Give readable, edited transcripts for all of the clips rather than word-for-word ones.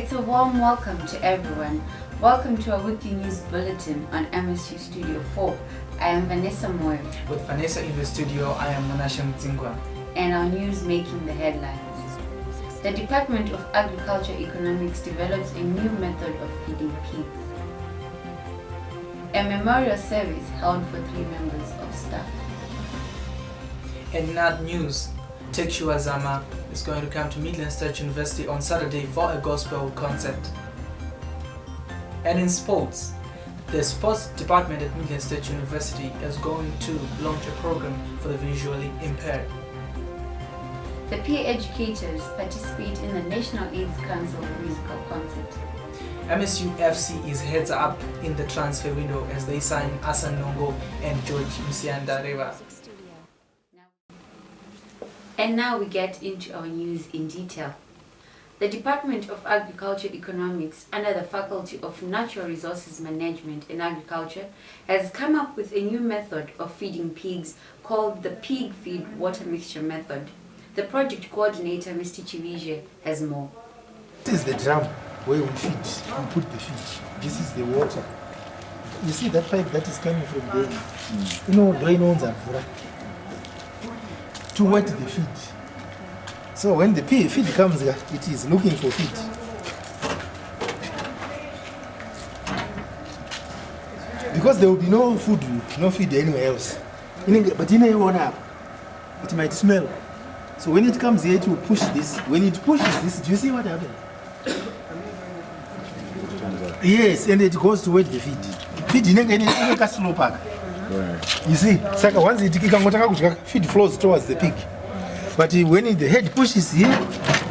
It's a warm welcome to everyone. Welcome to our weekly news bulletin on MSU Studio 4. I am Vanessa Moyo. With Vanessa in the studio, I am Munashe Mudzingwa. And our news making the headlines. The Department of Agriculture Economics develops a new method of feeding pigs. A memorial service held for 3 members of staff. And in other news, Tekshua Zama is going to come to Midlands State University on Saturday for a gospel concert. And in sports, the sports department at Midlands State University is going to launch a program for the visually impaired. The peer educators participate in the National AIDS Council musical concert. MSU FC is heads up in the transfer window as they sign Asan Nongo and George Msiandareva. And now we get into our news in detail. The Department of Agriculture Economics under the Faculty of Natural Resources Management and Agriculture has come up with a new method of feeding pigs called the Pig Feed Water Mixture Method. The project coordinator, Mr. Chivije, has more. This is the drum where we feed, we put the feed. This is the water. You see that pipe that is coming from there? You know, drain-ons are full. To wet the feed. So when the feed comes here, it is looking for feed. Because there will be no food, no feed anywhere else. But in a water, it might smell. So when it comes here, it will push this. When it pushes this, do you see what happens? Yes, and it goes to wet the feed. Feed in a slow pack. You see, once it feed flows towards the pig. But when the head pushes here,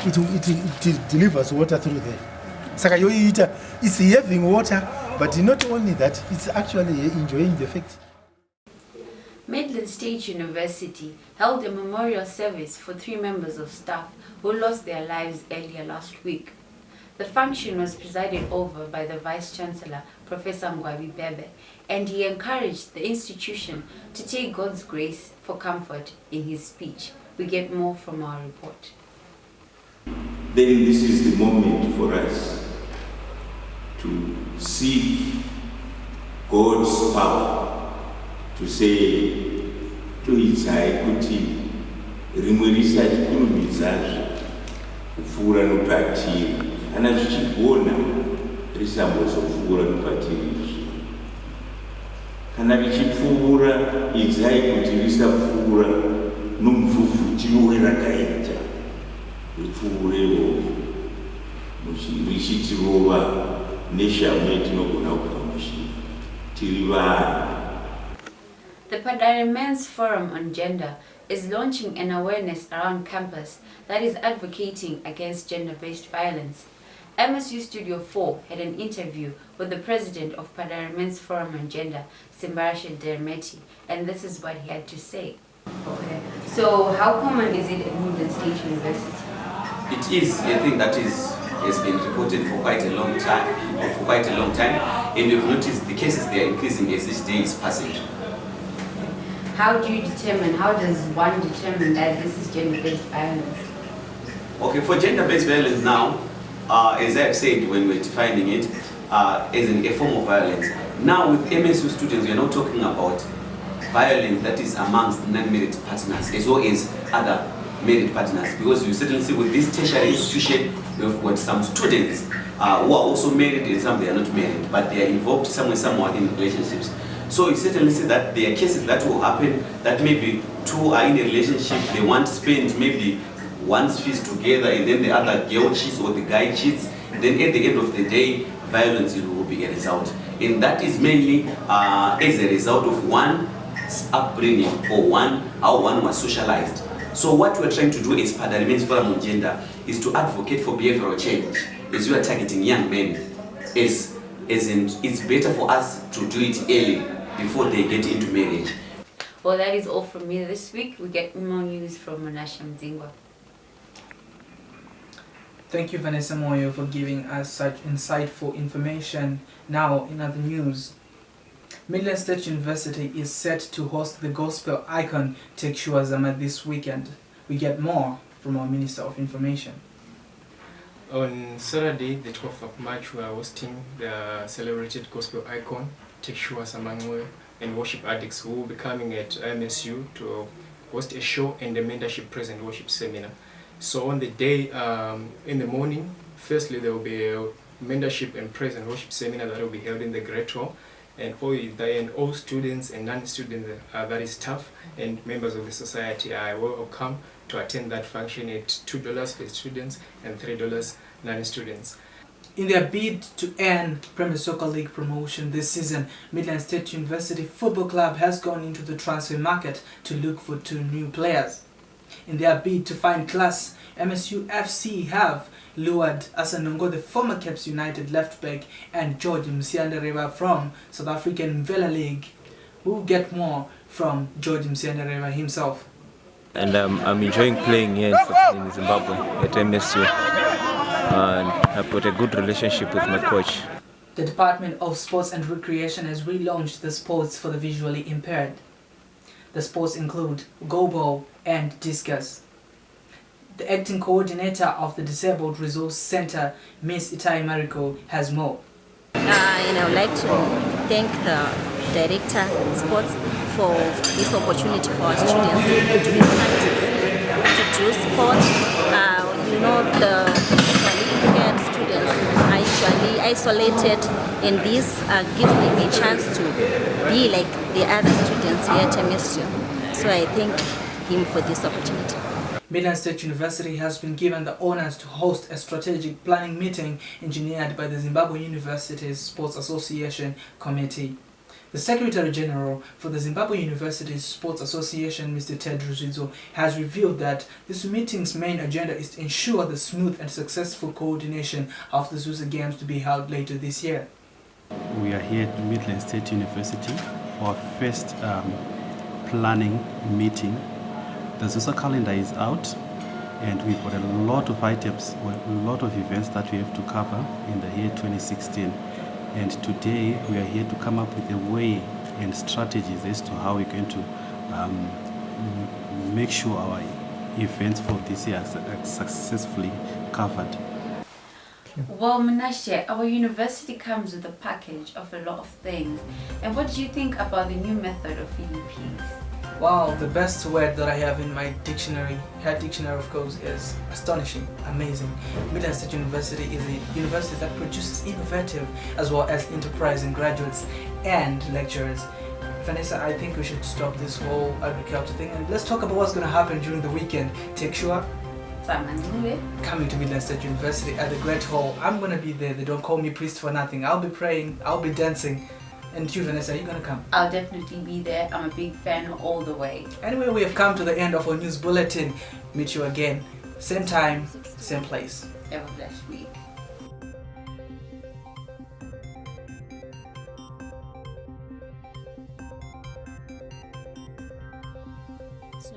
it delivers water through there. It's having water, but not only that, it's actually enjoying the effect. Midlands State University held a memorial service for 3 members of staff who lost their lives earlier last week. The function was presided over by the Vice-Chancellor, Professor Ngwabi Bebe, and he encouraged the institution to take God's grace for comfort in his speech. We get more from our report. Then this is the moment for us to seek God's power, to say to his high kuti rimwe risati kunumidzazve kupfuura nopatiri kana zvichigona risambozopfuura nopatiri kana richipfuura idzai kuti risapfuura nomupfupfutiro werakaita ripfuurewo richitirova neshamwe tinogona kugamushira tiri vanhu. The Padare Men's Forum on Gender is launching an awareness around campus that is advocating against gender-based violence. MSU Studio 4 had an interview with the president of Padare Men's Forum on Gender, Simbarashe Dermeti, and this is what he had to say. Okay. So how common is it at Midlands State University? It is a thing that has been reported for quite a long time, and we've noticed the cases they are increasing as each day is passing. How does one determine that this is gender-based violence? Okay, for gender-based violence now, as I've said when we're defining it, as a form of violence. Now with MSU students, we're not talking about violence that is amongst non-married partners as well as other married partners, because you certainly see with this tertiary institution, we've got some students who are also married and some they are not married, but they are involved somewhat in relationships. So you certainly see that there are cases that will happen that maybe 2 are in a relationship, they want to spend maybe one's feast together and then the other girl cheats or the guy cheats, then at the end of the day, violence will be a result. And that is mainly as a result of one's upbringing or how one was socialized. So what we're trying to do as Padare Men's Forum on Gender is to advocate for behavioral change as we are targeting young men. As in, it's better for us to do it early before they get into marriage. Well, that is all from me this week. We get more news from Munashe Mudzingwa. Thank you, Vanessa Moyo, for giving us such insightful information. Now, in other news, Midlands State University is set to host the gospel icon Tekshua Zama this weekend. We get more from our Minister of Information. On Saturday, the 12th of March, we are hosting the celebrated gospel icon, Tekshua Samangwe, and worship addicts who will be coming at MSU to host a show and a mentorship praise and worship seminar. So on the day, in the morning, firstly there will be a mentorship and praise and worship seminar that will be held in the Great Hall, and all students and non-students, that is staff and members of the society, are welcome to attend that function at $2 for students and $3 non-students. In their bid to earn Premier Soccer League promotion this season, Midlands State University Football Club has gone into the transfer market to look for 2 new players. In their bid to find class, MSU FC have lured Asanongo, the former Caps United left back, and George Msiandareva from South African Mvela League. We'll get more from George Msiandareva himself. And I'm enjoying playing here in Zimbabwe at MSU, and I've got a good relationship with my coach. The Department of Sports and Recreation has relaunched the sports for the visually impaired. The sports include goalball and discus. The acting coordinator of the Disabled Resource Center, Miss Itai Mariko, has more. And I would like to thank the Director of Sports for this opportunity for our students to be practiced, to do sport. The impaired students are usually isolated, and this gives them a chance to be like the other students here at MSU. So I thank him for this opportunity. Midlands State University has been given the honors to host a strategic planning meeting engineered by the Zimbabwe University Sports Association Committee. The Secretary General for the Zimbabwe University Sports Association, Mr. Ted Ruzizo, has revealed that this meeting's main agenda is to ensure the smooth and successful coordination of the ZUSA Games to be held later this year. We are here at Midlands State University for our first planning meeting. The ZUSA calendar is out, and we've got a lot of items, a lot of events that we have to cover in the year 2016. And today we are here to come up with a way and strategies as to how we're going to make sure our events for this year are successfully covered. Well, Munashe, our university comes with a package of a lot of things. And what do you think about the new method of feeding pigs? Wow, the best word that I have in my dictionary, head dictionary of course, is astonishing, amazing. Midlands State University is a university that produces innovative as well as enterprising graduates and lecturers. Vanessa, I think we should stop this whole agriculture thing and let's talk about what's going to happen during the weekend. Tekshua coming to Midlands State University at the Great Hall. I'm going to be there. They don't call me priest for nothing. I'll be praying, I'll be dancing. And you, Vanessa, are you going to come? I'll definitely be there. I'm a big fan all the way. Anyway, we have come to the end of our news bulletin. Meet you again. Same time, same place. Have a blessed week. So